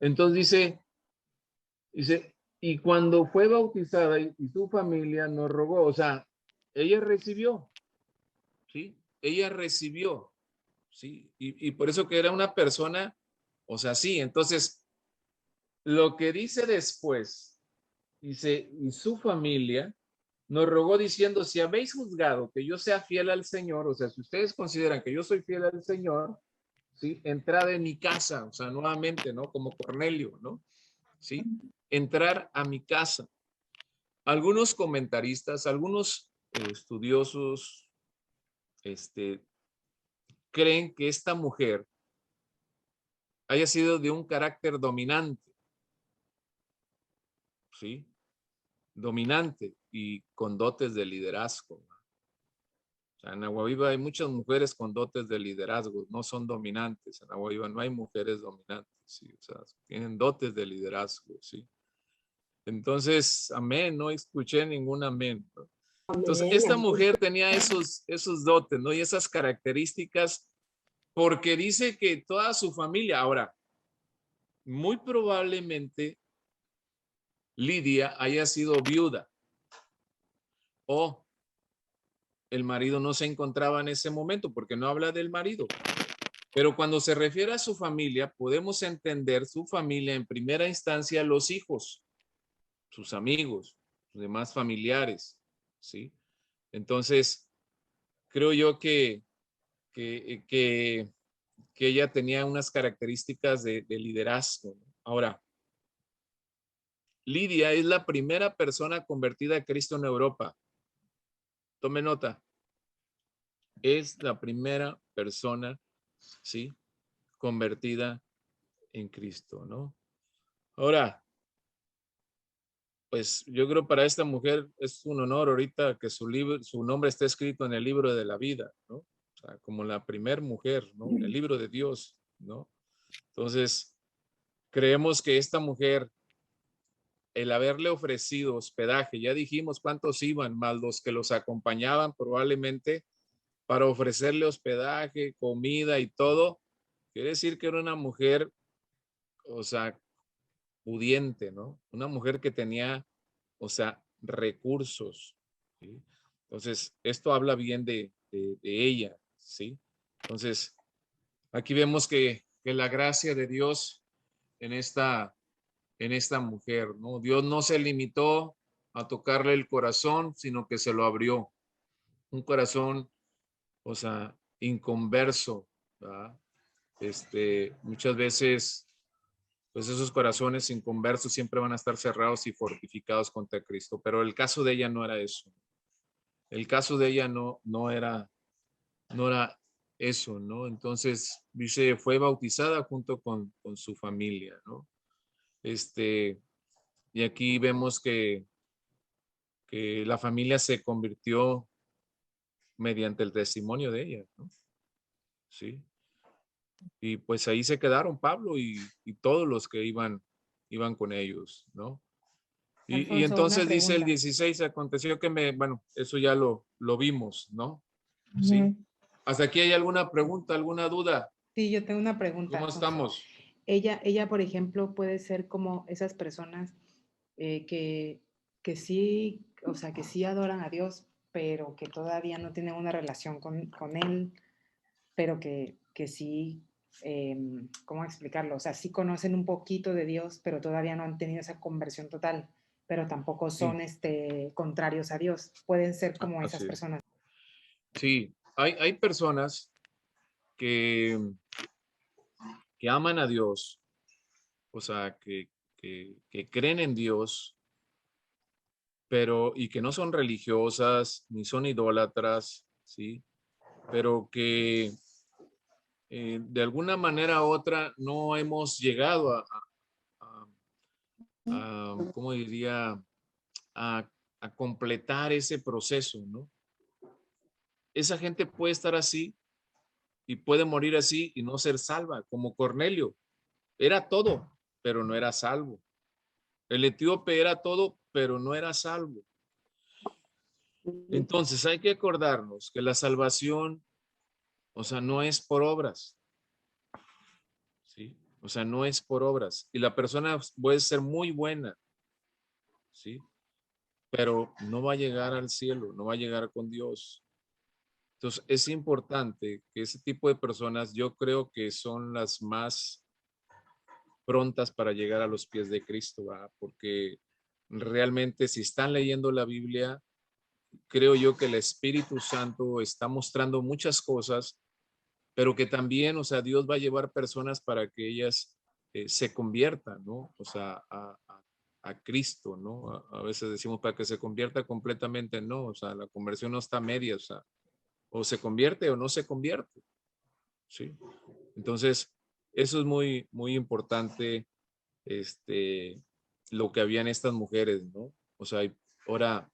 Entonces dice, y cuando fue bautizada y su familia nos rogó, o sea, ella recibió, ¿sí? Ella recibió, ¿sí? Y por eso que era una persona, o sea, sí. Entonces, lo que dice después, dice, y su familia nos rogó diciendo, si habéis juzgado que yo sea fiel al Señor, o sea, si ustedes consideran que yo soy fiel al Señor, ¿sí? Entrad en mi casa, o sea, nuevamente, ¿no? Como Cornelio, ¿no? ¿Sí? Entrar a mi casa. Algunos comentaristas, algunos estudiosos, creen que esta mujer haya sido de un carácter dominante, ¿sí? Dominante y con dotes de liderazgo. O sea, en Agua Viva hay muchas mujeres con dotes de liderazgo, no son dominantes. En Agua Viva no hay mujeres dominantes, ¿sí? O sea, tienen dotes de liderazgo, ¿sí? Entonces, amén, no escuché ningún amén, ¿no? Entonces, Amén, esta amén. mujer tenía esos dotes, ¿no? Y esas características, porque dice que toda su familia, ahora, muy probablemente Lidia haya sido viuda o el marido no se encontraba en ese momento, porque no habla del marido. Pero cuando se refiere a su familia, podemos entender su familia en primera instancia, los hijos, sus amigos, sus demás familiares, ¿sí? Entonces, creo yo que, que, que ella tenía unas características de liderazgo, ¿no? Ahora, Lidia es la primera persona convertida a Cristo en Europa. Tome nota. Es la primera persona, ¿sí? Convertida en Cristo, ¿no? Ahora, pues yo creo para esta mujer es un honor ahorita que su libro, su nombre esté escrito en el libro de la vida, ¿no? O sea, como la primer mujer, ¿no? En el libro de Dios, ¿no? Entonces, creemos que esta mujer, el haberle ofrecido hospedaje, ya dijimos cuántos iban, más los que los acompañaban probablemente para ofrecerle hospedaje, comida y todo, quiere decir que era una mujer, o sea, pudiente, ¿no? Una mujer que tenía, o sea, recursos, ¿sí? Entonces, esto habla bien de ella, ¿sí? Entonces, aquí vemos que la gracia de Dios en esta mujer, ¿no? Dios no se limitó a tocarle el corazón, sino que se lo abrió. Un corazón, o sea, inconverso, ¿verdad? Muchas veces, pues esos corazones inconversos siempre van a estar cerrados y fortificados contra Cristo, pero el caso de ella no era eso. El caso de ella no era eso, ¿no? Entonces, dice, fue bautizada junto con su familia, ¿no? Y aquí vemos que la familia se convirtió mediante el testimonio de ella, ¿no? Sí. Y pues ahí se quedaron Pablo y todos los que iban con ellos, ¿no? Y Alfonso, una entonces dice el pregunta. 16, aconteció que bueno, eso ya lo vimos, ¿no? Sí. Ujú. ¿Hasta aquí hay alguna pregunta, alguna duda? Sí, yo tengo una pregunta, ¿Cómo Alfonso. estamos? Ella, por ejemplo, puede ser como esas personas que sí, o sea, que sí adoran a Dios, pero que todavía no tienen una relación con Él, pero que sí, ¿cómo explicarlo? O sea, sí conocen un poquito de Dios, pero todavía no han tenido esa conversión total, pero tampoco Sí, son contrarios a Dios. Pueden ser como esas así es. personas. Sí, hay personas que, que aman a Dios, o sea, que creen en Dios, pero y que no son religiosas ni son idólatras, ¿sí? Pero que de alguna manera u otra no hemos llegado a- ¿cómo diría? A, a completar ese proceso, ¿no? Esa gente puede estar así y puede morir así y no ser salva, como Cornelio. Era todo, pero no era salvo. El etíope era todo, pero no era salvo. Entonces hay que acordarnos que la salvación, o sea, no es por obras, ¿sí? O sea, no es por obras. Y la persona puede ser muy buena, ¿sí? Pero no va a llegar al cielo, no va a llegar con Dios. Entonces, es importante que ese tipo de personas, yo creo que son las más prontas para llegar a los pies de Cristo, ¿va? Porque realmente si están leyendo la Biblia, creo yo que el Espíritu Santo está mostrando muchas cosas, pero que también, o sea, Dios va a llevar personas para que ellas se conviertan, ¿no? O sea, a Cristo, ¿no? A veces decimos para que se convierta completamente, no, o sea, la conversión no está a media, o sea, o se convierte o no se convierte, ¿sí? Entonces, eso es muy, muy importante, lo que habían estas mujeres, ¿no? O sea, ahora,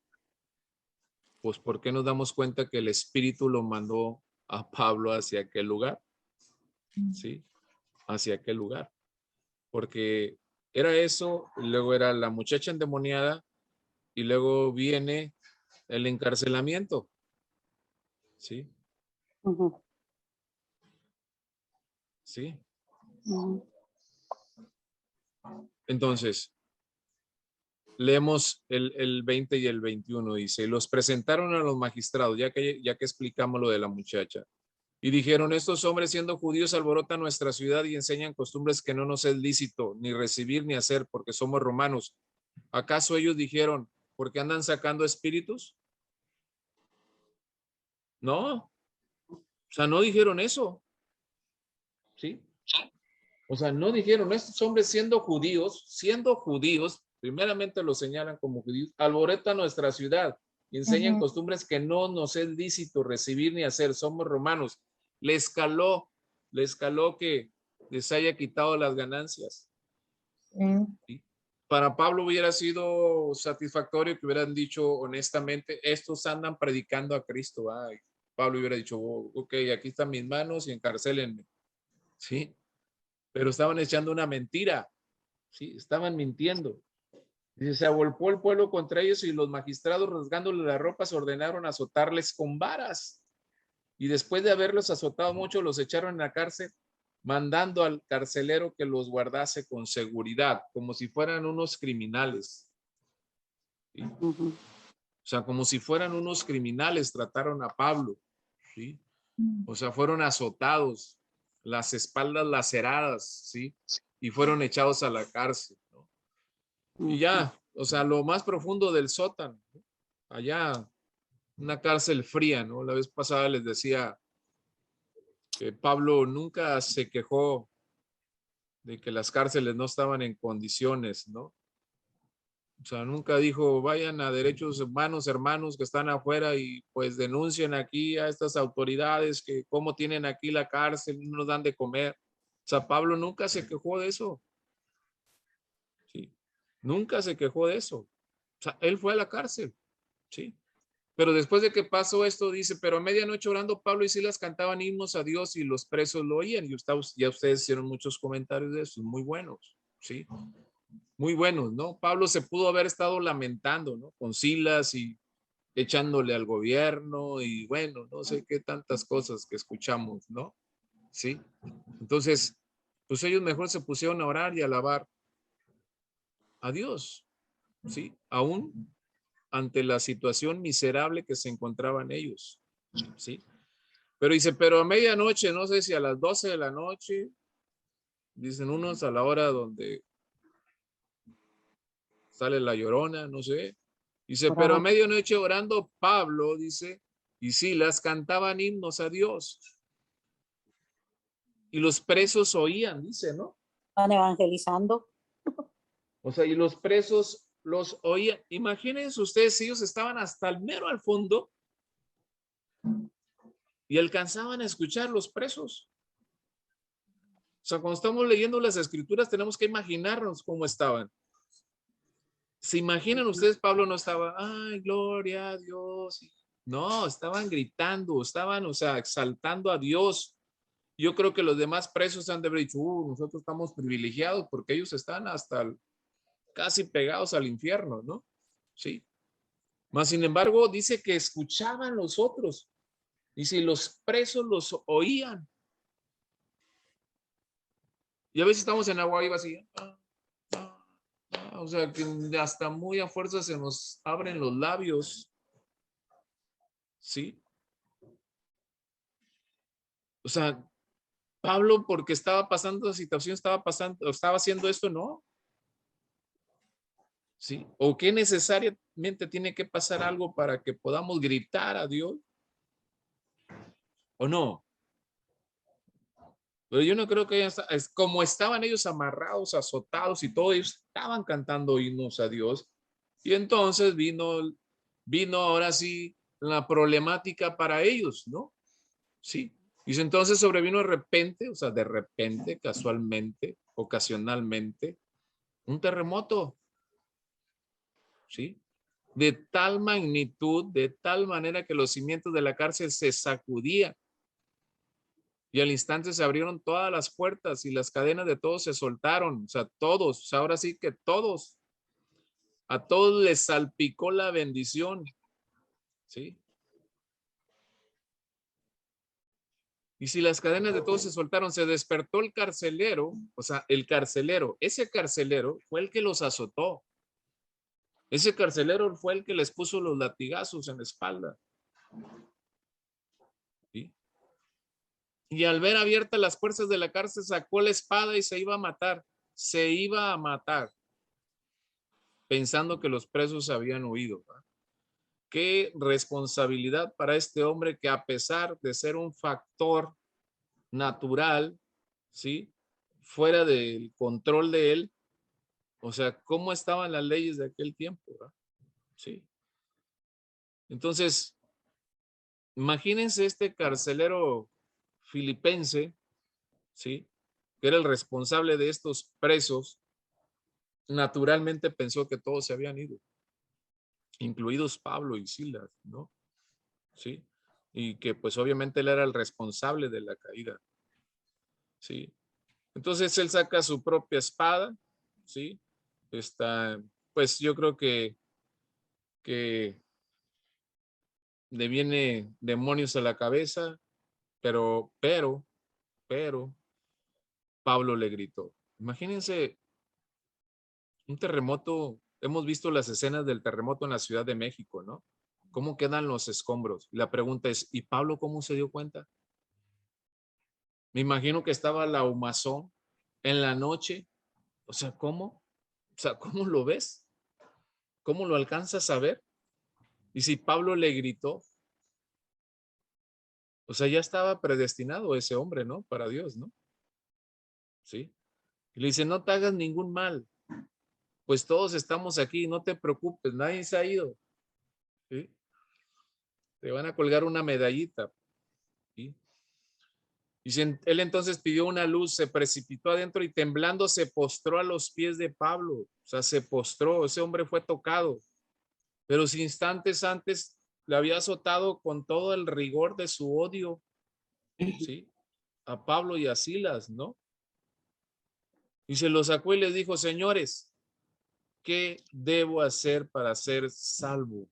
pues, ¿por qué nos damos cuenta que el Espíritu lo mandó a Pablo hacia aquel lugar? ¿Sí? Hacia aquel lugar. Porque era eso, y luego era la muchacha endemoniada, y luego viene el encarcelamiento, ¿sí? Ujú, ¿Sí? ujú. Entonces, leemos el 20 y el 21, dice, los presentaron a los magistrados, ya que explicamos lo de la muchacha. Y dijeron, estos hombres siendo judíos alborotan nuestra ciudad y enseñan costumbres que no nos es lícito ni recibir ni hacer porque somos romanos. ¿Acaso ellos dijeron, porque andan sacando espíritus? No, o sea, no dijeron eso, ¿sí? O sea, no dijeron, estos hombres siendo judíos, primeramente los señalan como judíos, alborotan nuestra ciudad y enseñan costumbres que no nos es lícito recibir ni hacer, somos romanos. Les caló, les caló que les haya quitado las ganancias. ¿Sí? Para Pablo hubiera sido satisfactorio que hubieran dicho honestamente, estos andan predicando a Cristo. Ay, Pablo hubiera dicho, oh, ok, aquí están mis manos y encarcélenme. ¿Sí? Pero estaban echando una mentira. ¿Sí? Estaban mintiendo. Dice, se agolpó el pueblo contra ellos y los magistrados, rasgándole las ropas, ordenaron azotarles con varas. Y después de haberlos azotado mucho, los echaron en la cárcel, mandando al carcelero que los guardase con seguridad, como si fueran unos criminales. ¿Sí? Ujú. O sea, como si fueran unos criminales, trataron a Pablo. ¿Sí? O sea, fueron azotados, las espaldas laceradas, ¿sí? Y fueron echados a la cárcel, ¿no? Y Ujú. ya, o sea, lo más profundo del sótano, ¿no? Allá, una cárcel fría, ¿no? La vez pasada les decía que Pablo nunca se quejó de que las cárceles no estaban en condiciones, ¿no? O sea, nunca dijo, vayan a derechos humanos, hermanos que están afuera y pues denuncien aquí a estas autoridades que cómo tienen aquí la cárcel, no nos dan de comer. O sea, Pablo nunca se quejó de eso. Sí, nunca se quejó de eso. O sea, él fue a la cárcel. Sí. Pero después de que pasó esto, dice, pero a medianoche orando Pablo y Silas cantaban himnos a Dios y los presos lo oían. Y ya ustedes hicieron muchos comentarios de eso, muy buenos, ¿sí? Muy buenos, ¿no? Pablo se pudo haber estado lamentando, ¿no? Con Silas y echándole al gobierno y bueno, no sé qué tantas cosas que escuchamos, ¿no? Sí. Entonces, pues ellos mejor se pusieron a orar y a alabar a Dios, ¿sí? Aún ante la situación miserable que se encontraban ellos, ¿sí? Pero dice, pero a medianoche, no sé si a las 12 de la noche, dicen unos a la hora donde sale la llorona, no sé. Dice, pero a Oraban. medianoche orando Pablo, dice, y Silas cantaban himnos a Dios. Y los presos oían, dice, ¿no? Estaban evangelizando. O sea, y los presos los oían. Imagínense ustedes, ellos estaban hasta el mero al fondo y alcanzaban a escuchar los presos. O sea, cuando estamos leyendo las escrituras, tenemos que imaginarnos cómo estaban. ¿Se imaginan ustedes? Pablo no estaba, ay, gloria a Dios. No, estaban gritando, estaban, o sea, exaltando a Dios. Yo creo que los demás presos han de haber dicho, nosotros estamos privilegiados porque ellos están hasta casi pegados al infierno, ¿no? Sí. Mas, sin embargo, dice que escuchaban los otros. Dice, y los presos los oían. Y a veces estamos en agua viva así. O sea, que hasta muy a fuerza se nos abren los labios. ¿Sí? O sea, Pablo, porque estaba pasando la situación, estaba haciendo esto, ¿no? ¿Sí? ¿O qué necesariamente tiene que pasar algo para que podamos gritar a Dios? ¿O no? Pero yo no creo que es como estaban ellos amarrados, azotados y todo, ellos estaban cantando himnos a Dios. Y entonces vino ahora sí la problemática para ellos, ¿no? Sí. Y entonces sobrevino de repente, o sea, de repente, casualmente, ocasionalmente, un terremoto, ¿sí? De tal magnitud, de tal manera que los cimientos de la cárcel se sacudían. Y al instante se abrieron todas las puertas y las cadenas de todos se soltaron. O sea, todos, o sea, ahora sí que todos, a todos les salpicó la bendición, ¿sí? Y si las cadenas de todos se soltaron, se despertó el carcelero, o sea, el carcelero, ese carcelero fue el que los azotó. Ese carcelero fue el que les puso los latigazos en la espalda. ¿Sí? Y al ver abiertas las puertas de la cárcel, sacó la espada y se iba a matar. Se iba a matar, pensando que los presos habían huido. ¿Va? Qué responsabilidad para este hombre que a pesar de ser un factor natural, ¿sí? Fuera del control de él, o sea, ¿cómo estaban las leyes de aquel tiempo? ¿Va? Sí. Entonces, imagínense este carcelero filipense, ¿sí? Que era el responsable de estos presos, naturalmente pensó que todos se habían ido, incluidos Pablo y Silas, ¿no? Sí. Y que pues obviamente él era el responsable de la caída, ¿sí? Entonces él saca su propia espada, ¿sí? Está, pues yo creo que le viene demonios a la cabeza, pero, Pablo le gritó. Imagínense un terremoto, hemos visto las escenas del terremoto en la Ciudad de México, ¿no? ¿Cómo quedan los escombros? La pregunta es, ¿y Pablo cómo se dio cuenta? Me imagino que estaba la humazón en la noche. O sea, ¿cómo? O sea, ¿cómo lo ves? ¿Cómo lo alcanzas a ver? Y si Pablo le gritó, o sea, ya estaba predestinado ese hombre, ¿no? Para Dios, ¿no? Sí. Y le dice, no te hagas ningún mal, pues todos estamos aquí, no te preocupes, nadie se ha ido. ¿Sí? Te van a colgar una medallita. ¿Sí? Y él entonces pidió una luz, se precipitó adentro y temblando se postró a los pies de Pablo. O sea, se postró, ese hombre fue tocado. Pero si instantes antes le había azotado con todo el rigor de su odio, ¿sí? A Pablo y a Silas, ¿no? Y se lo sacó y les dijo, señores, ¿qué debo hacer para ser salvo?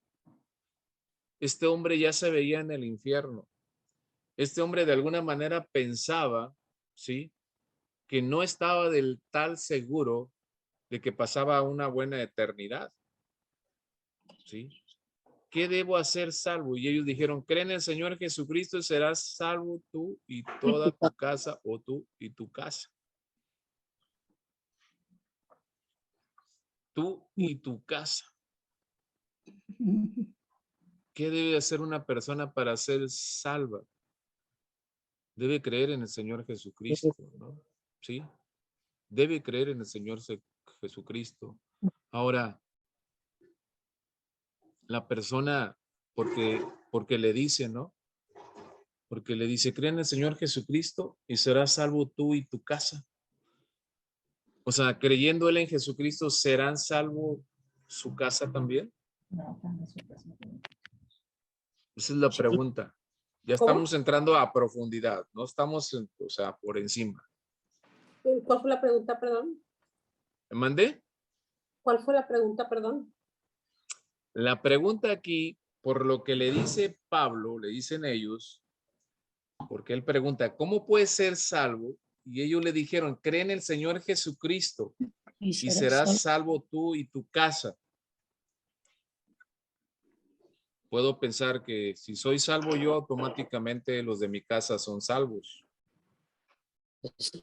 Este hombre ya se veía en el infierno. Este hombre de alguna manera pensaba, ¿sí? Que no estaba del tal seguro de que pasaba una buena eternidad, ¿sí? ¿Qué debo hacer salvo? Y ellos dijeron, cree en el Señor Jesucristo y serás salvo tú y toda tu casa, o tú y tu casa. Tú y tu casa. ¿Qué debe hacer una persona para ser salva? Debe creer en el Señor Jesucristo, ¿no? ¿Sí? Debe creer en el Señor Jesucristo. Ahora, la persona, porque le dice, ¿no? Porque le dice, cree en el Señor Jesucristo y serás salvo tú y tu casa. O sea, creyendo él en Jesucristo, ¿serán salvo su casa también? Esa es la pregunta. Ya ¿Cómo? estamos entrando a profundidad, no estamos, o sea, por encima. ¿Cuál fue la pregunta, perdón? ¿Me mandé? ¿Cuál fue la pregunta, perdón? La pregunta aquí, por lo que le dice Pablo, le dicen ellos, porque él pregunta, ¿cómo puede ser salvo y ellos le dijeron, cree en el Señor Jesucristo Y y serás serás salvo. salvo tú y tu casa. Puedo pensar que si soy salvo yo, automáticamente los de mi casa son salvos.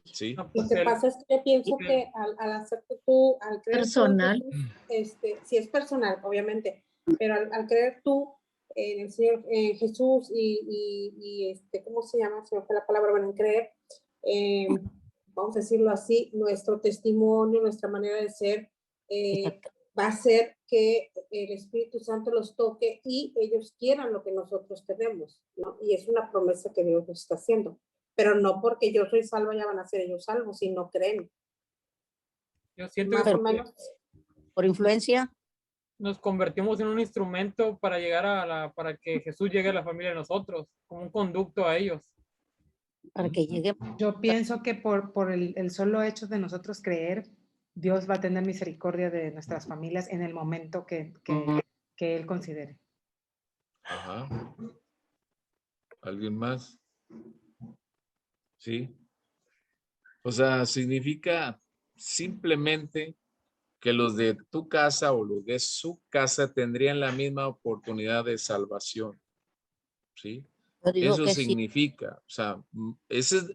¿Sí? No, Lo pues que él, pasa es que yo pienso que al hacerte tú, al creer tú en Personal. Jesús, sí es personal, obviamente, pero al creer tú en el Señor Jesús y ¿cómo se llama? Se me fue la palabra, bueno, en creer, vamos a decirlo así, nuestro testimonio, nuestra manera de ser, va a ser que el Espíritu Santo los toque y ellos quieran lo que nosotros tenemos, ¿no? Y es una promesa que Dios nos está haciendo. Pero no porque yo soy salva ya van a ser ellos salvos, si no creen. yo siento Más que o menos. Por influencia. nos convertimos en un instrumento para llegar para que Jesús llegue a la familia de nosotros, como un conducto a ellos. Para que llegue. Yo pienso que por el solo hecho de nosotros creer, Dios va a tener misericordia de nuestras familias en el momento que Él considere. Ajá. ¿Alguien más? Sí. O sea, significa simplemente que los de tu casa o los de su casa tendrían la misma oportunidad de salvación. ¿Sí? Yo digo Eso que sí. significa, o sea, ese es,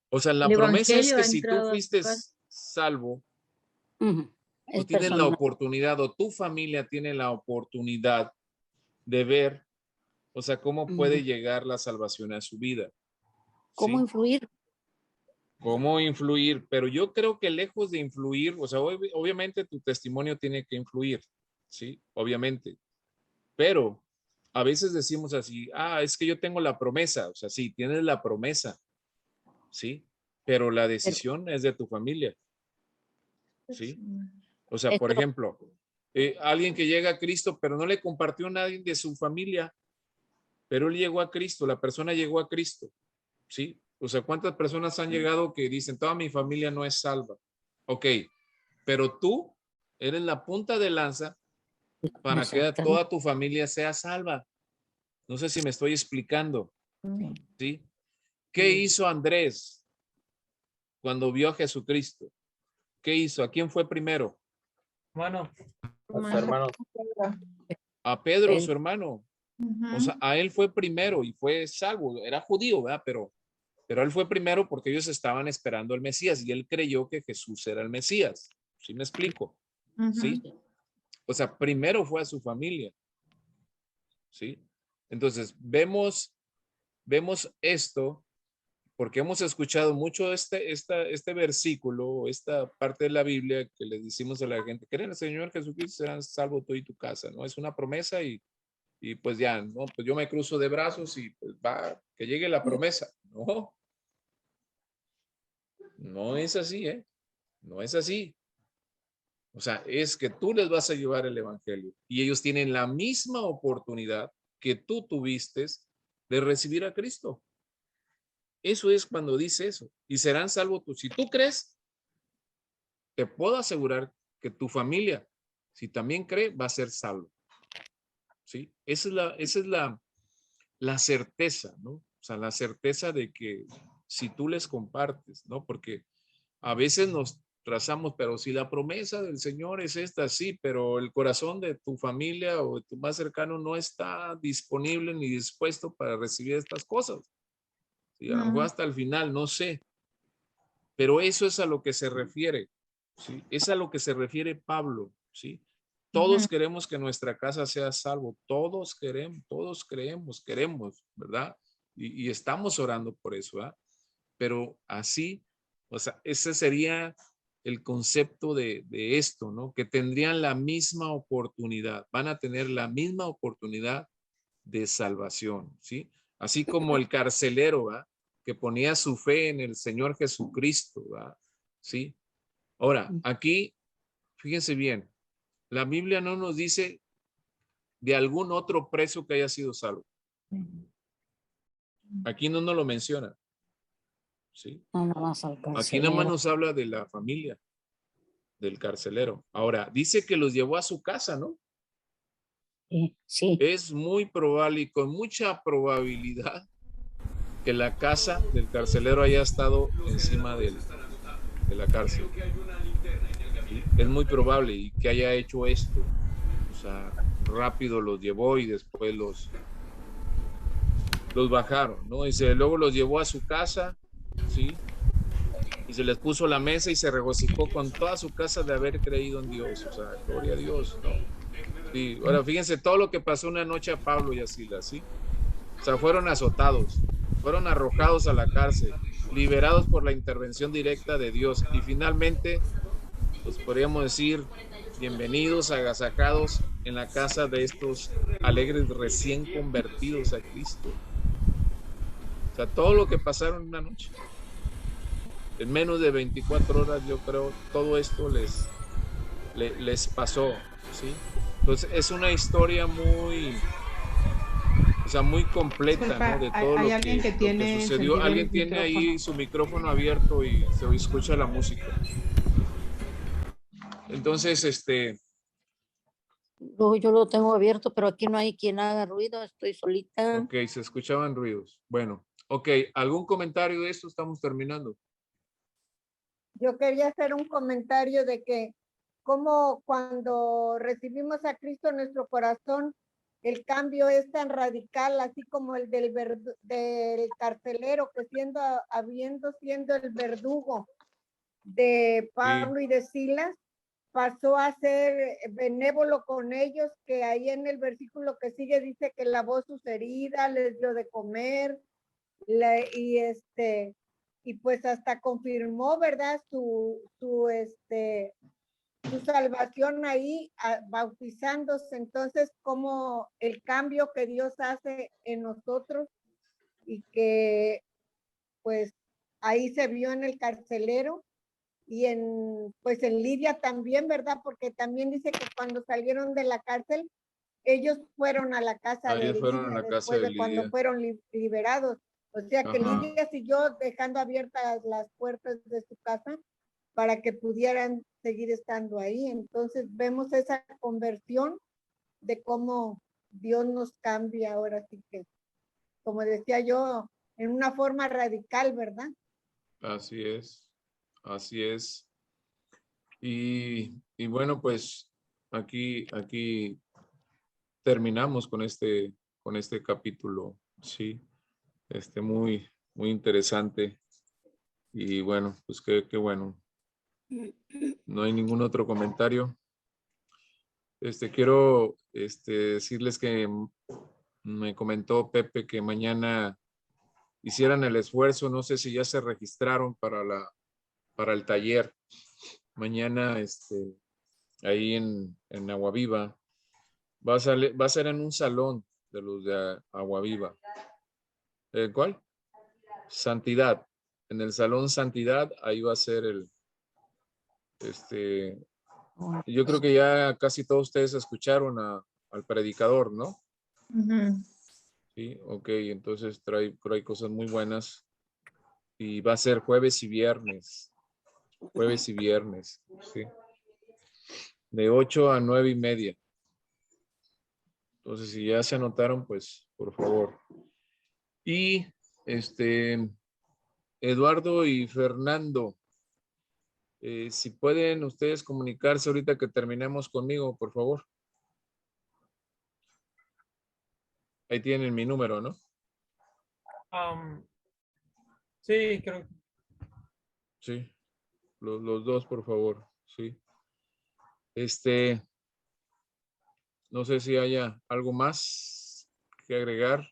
o sea, la El promesa es evangelio que ha si tú entrado a fuiste tu casa. salvo, Ujú. tú Es tienes la personal. oportunidad o tu familia tiene la oportunidad de ver, o sea, cómo puede Ujú. llegar la salvación a su vida. ¿Cómo ¿Sí? influir? Cómo influir, pero yo creo que lejos de influir, o sea, obviamente tu testimonio tiene que influir, ¿sí? Obviamente, pero a veces decimos así, es que yo tengo la promesa, o sea, sí, tienes la promesa, ¿sí? Pero la decisión es de tu familia, ¿sí? O sea, por Esto, ejemplo, alguien que llega a Cristo, pero no le compartió a nadie de su familia, pero él llegó a Cristo, la persona llegó a Cristo, ¿sí? O sea, ¿cuántas personas han llegado que dicen, toda mi familia no es salva? Ok, pero tú eres la punta de lanza para que exactamente. toda tu familia sea salva. No sé si me estoy explicando, ¿sí? ¿Qué hizo Andrés cuando vio a Jesucristo? ¿Qué hizo? ¿A quién fue primero? Bueno, A Pedro, su Pedro. hermano. O sea, a él fue primero y fue salvo. Era judío, ¿verdad? Pero él fue primero porque ellos estaban esperando al Mesías y él creyó que Jesús era el Mesías. ¿Sí me explico? ¿Sí? O sea, primero fue a su familia. ¿Sí? Entonces, vemos esto porque hemos escuchado mucho este versículo, esta parte de la Biblia que le decimos a la gente, creen en el Señor Jesucristo, serán salvo tú y tu casa, ¿no? Es una promesa y pues ya, ¿no? Pues yo me cruzo de brazos y pues va, que llegue la promesa. No, no es así, ¿eh? No es así. O sea, es que tú les vas a llevar el evangelio y ellos tienen la misma oportunidad que tú tuviste de recibir a Cristo. Eso es cuando dice eso. Y serán salvos tú. Si tú crees, te puedo asegurar que tu familia, si también cree, va a ser salvo. ¿Sí? Esa es la certeza, ¿no? O sea, la certeza de que si tú les compartes, ¿no? Porque a veces nos trazamos, pero si la promesa del Señor es esta, sí, pero el corazón de tu familia o de tu más cercano no está disponible ni dispuesto para recibir estas cosas. ¿Sí? A lo mejor hasta el final, no sé. Pero eso es a lo que se refiere, ¿sí? Es a lo que se refiere Pablo, ¿sí? Todos queremos que nuestra casa sea salvo, todos queremos, ¿verdad? Y estamos orando por eso, ¿verdad? Pero así, o sea, ese sería el concepto de esto, ¿no? Que tendrían la misma oportunidad, van a tener la misma oportunidad de salvación, ¿sí? Así como el carcelero, ¿verdad? Que ponía su fe en el Señor Jesucristo, ¿verdad? ¿Sí? Ahora, aquí, fíjense bien, la Biblia no nos dice de algún otro preso que haya sido salvo. Aquí no nos lo menciona, ¿sí? Nada más al Aquí nada más carcelero. nos habla de la familia del carcelero. Ahora, dice que los llevó a su casa, ¿no? Sí. Es muy probable y con mucha probabilidad que la casa del carcelero haya estado encima de la cárcel. ¿Sí? Es muy probable y que haya hecho esto. O sea, rápido los llevó y después los bajaron, ¿no? Luego los llevó a su casa, ¿sí? Y se les puso la mesa y se regocijó con toda su casa de haber creído en Dios. O sea, gloria a Dios, ¿no? Sí, ahora fíjense todo lo que pasó una noche a Pablo y a Silas, ¿sí? O sea, fueron azotados, fueron arrojados a la cárcel, liberados por la intervención directa de Dios y finalmente, pues podríamos decir, bienvenidos, agasajados en la casa de estos alegres recién convertidos a Cristo. O sea, todo lo que pasaron una noche. En menos de 24 horas, yo creo, todo esto les pasó, ¿sí? Entonces, es una historia muy, o sea, muy completa, Disculpa, ¿no? De todo hay lo alguien que lo tiene sucedió. encendido Alguien el tiene ahí micrófono. su micrófono abierto y se escucha la música. Entonces, Yo lo tengo abierto, pero aquí no hay quien haga ruido, estoy solita. ok, se escuchaban ruidos. Bueno, ok, ¿algún comentario de esto? Estamos terminando. Yo quería hacer un comentario de que como cuando recibimos a Cristo en nuestro corazón, el cambio es tan radical, así como el del carcelero que siendo el verdugo de Pablo y de Silas, pasó a ser benévolo con ellos, que ahí en el versículo que sigue dice que lavó sus heridas, les dio de comer, y pues hasta confirmó, ¿verdad? Su salvación ahí, bautizándose. Entonces, como el cambio que Dios hace en nosotros y que pues ahí se vio en el carcelero y pues en Lidia también, ¿verdad? Porque también dice que cuando salieron de la cárcel, ellos fueron a la casa de Ellos fueron a Lidia la casa después de de cuando Lidia. fueron liberados. O sea que Ajá. Lidia siguió dejando abiertas las puertas de su casa para que pudieran seguir estando ahí. Entonces vemos esa conversión de cómo Dios nos cambia ahora sí que, como decía yo, en una forma radical, ¿verdad? Así es, así es. Y bueno, pues aquí terminamos con este capítulo, sí, muy, muy interesante. Y bueno, pues qué bueno. No hay ningún otro comentario. Quiero decirles que me comentó Pepe que mañana hicieran el esfuerzo, no sé si ya se registraron para el taller. Mañana, ahí en Agua Viva, va a ser en un salón de los de Agua Viva. ¿Cuál? Santidad. En el salón Santidad, ahí va a ser yo creo que ya casi todos ustedes escucharon al predicador, ¿no? Sí, ok, entonces trae cosas muy buenas y va a ser jueves y viernes, sí, de 8 a 9:30. Entonces, si ya se anotaron, pues, por favor. Y, Eduardo y Fernando, si pueden ustedes comunicarse ahorita que terminemos conmigo, por favor. Ahí tienen mi número, ¿no? Sí, creo. Sí, los dos, por favor, sí. No sé si haya algo más que agregar.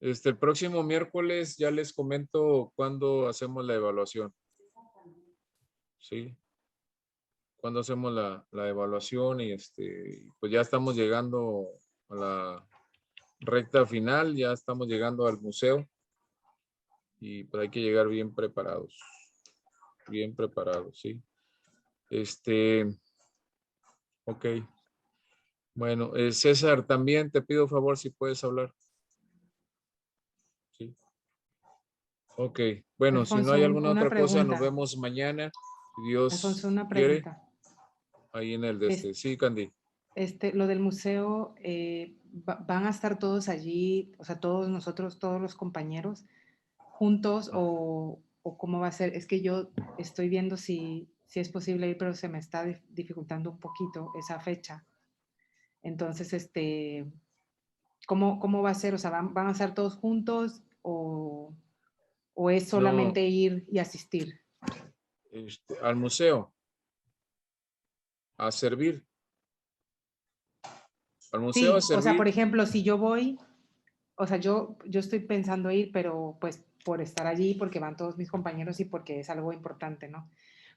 El próximo miércoles ya les comento cuándo hacemos la evaluación. Sí, cuándo hacemos la evaluación y pues ya estamos llegando a la recta final, ya estamos llegando al museo y pues hay que llegar bien preparados, sí. Ok. Bueno, César, también te pido favor si puedes hablar. Sí. Ok, bueno, si no Alfonso, hay alguna una otra cosa, nos pregunta. vemos mañana, si Dios Alfonso, una quiere, pregunta. ahí en el de Sí, Candy. Lo del museo, ¿van a estar todos allí, o sea, todos nosotros, todos los compañeros, juntos o cómo va a ser? Es que yo estoy viendo si es posible ir, pero se me está dificultando un poquito esa fecha. Entonces, ¿cómo va a ser? O sea, ¿van a estar todos juntos o es No, solamente ir y asistir? al museo, a servir. Al museo a Sí, o sea, por servir. ejemplo, si yo voy, o sea, yo estoy pensando ir, pero pues por estar allí, porque van todos mis compañeros y porque es algo importante, ¿no? Ajá.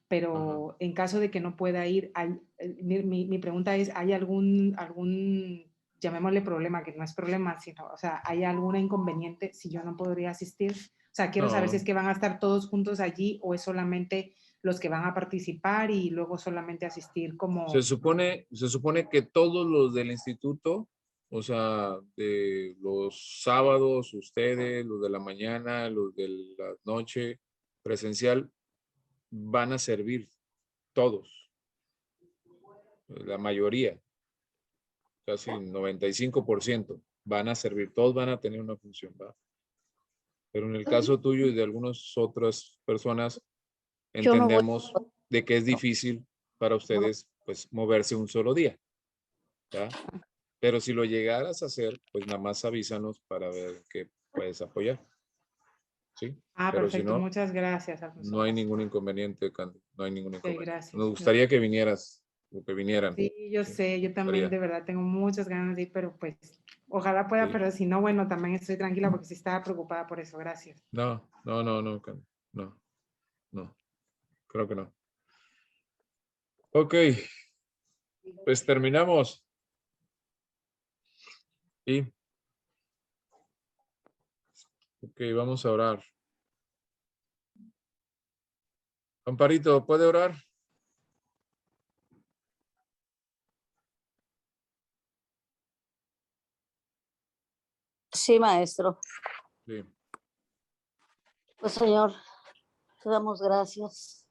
Pero en caso de que no pueda ir, mi pregunta es, ¿hay algún, llamémosle problema, que no es problema, sino, o sea, ¿hay alguna inconveniente si yo no podría asistir? O sea, quiero saber si es No, que van a estar todos juntos allí o es solamente los que van a participar y luego solamente asistir como... se supone que todos los del instituto, o sea, de los sábados, ustedes, los de la mañana, los de la noche, presencial, van a servir todos, la mayoría, casi 95% van a servir, todos van a tener una función, ¿va? Pero en el caso tuyo y de algunas otras personas, Yo no voy, entendemos de que es difícil para no, ustedes, pues, moverse un solo día, ¿ya? Pero si lo llegaras a hacer, pues nada más avísanos para ver qué puedes apoyar, ¿sí? Ah, Pero si perfecto, no, muchas gracias, Alfonso. no hay ningún inconveniente, Candy, no hay ningún Ok, inconveniente. Nos gracias. gustaría que vinieras o que vinieran, Sí, yo ¿sí? sé, yo también Gustaría, de verdad tengo muchas ganas de ir, pero pues ojalá pueda, sí. pero si no, bueno, también estoy tranquila porque sí estaba preocupada por eso. Gracias. No, no, no, no, Candy, no, no, creo que no. Ok, pues terminamos. Y, ok, vamos a orar. Amparito, ¿puede orar? sí, maestro. Sí. Pues Señor, te damos gracias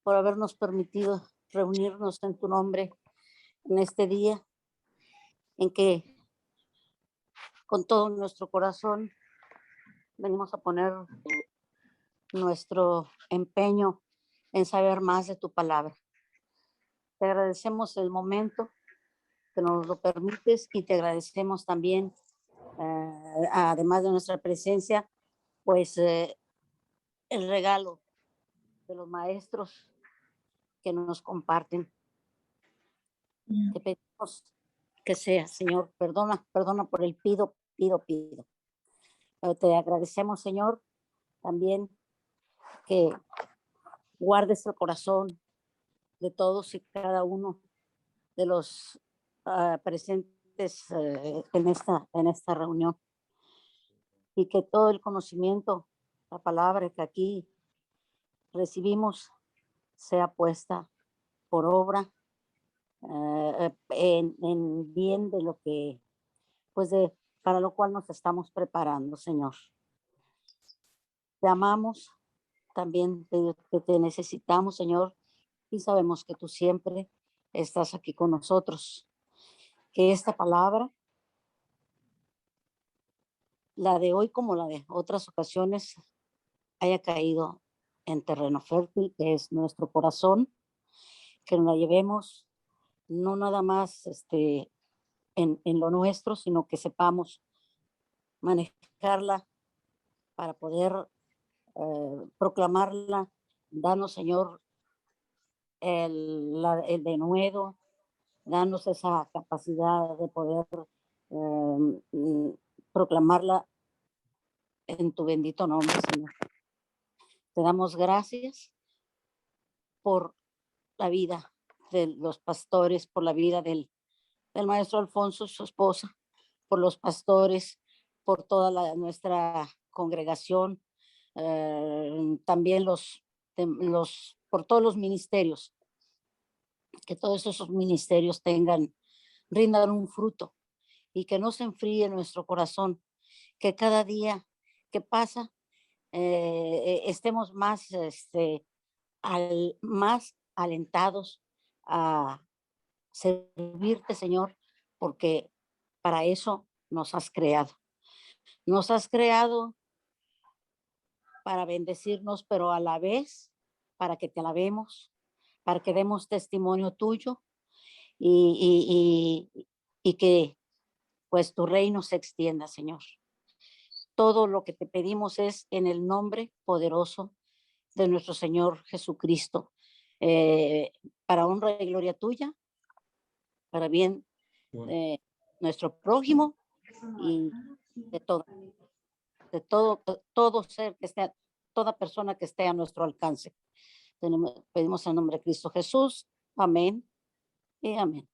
por habernos permitido reunirnos en tu nombre en este día en que con todo nuestro corazón venimos a poner nuestro empeño en saber más de tu palabra. Te agradecemos el momento que nos lo permites y te agradecemos también, además de nuestra presencia, pues el regalo de los maestros que nos comparten. Te pedimos que sea, Señor, perdona por el pido. Pero te agradecemos, Señor, también que guardes el corazón de todos y cada uno de los presentes en esta reunión y que todo el conocimiento, la palabra que aquí recibimos sea puesta por obra en bien de lo que, pues para lo cual nos estamos preparando, Señor. Te amamos, también te necesitamos, Señor, y sabemos que tú siempre estás aquí con nosotros. Que esta palabra, la de hoy como la de otras ocasiones, haya caído en terreno fértil, que es nuestro corazón, que nos la llevemos no nada más en lo nuestro, sino que sepamos manejarla para poder proclamarla. Danos, Señor, el denuedo, danos esa capacidad de poder eh, proclamarla en tu bendito nombre, Señor. Te damos gracias por la vida de los pastores, por la vida del maestro Alfonso, su esposa, por los pastores, por toda nuestra congregación, también por todos los ministerios, que todos esos ministerios rindan un fruto y que no se enfríe nuestro corazón, que cada día que pasa estemos más alentados a servirte, Señor, porque para eso nos has creado. Nos has creado para bendecirnos, pero a la vez para que te alabemos, para que demos testimonio tuyo y que pues tu reino se extienda, Señor. Todo lo que te pedimos es en el nombre poderoso de nuestro Señor Jesucristo, para honra y gloria tuya, para bien de nuestro prójimo y de todo ser que esté, toda persona que esté a nuestro alcance. Pedimos en nombre de Cristo Jesús. Amén y amén.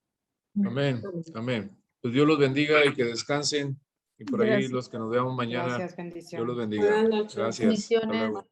Amén. Amén. Pues Dios los bendiga y que descansen. Y por ahí Gracias. los que nos veamos mañana, Gracias, Dios los bendiciones. bendiga. Buenas noches. Gracias. Hasta Bendiciones. luego.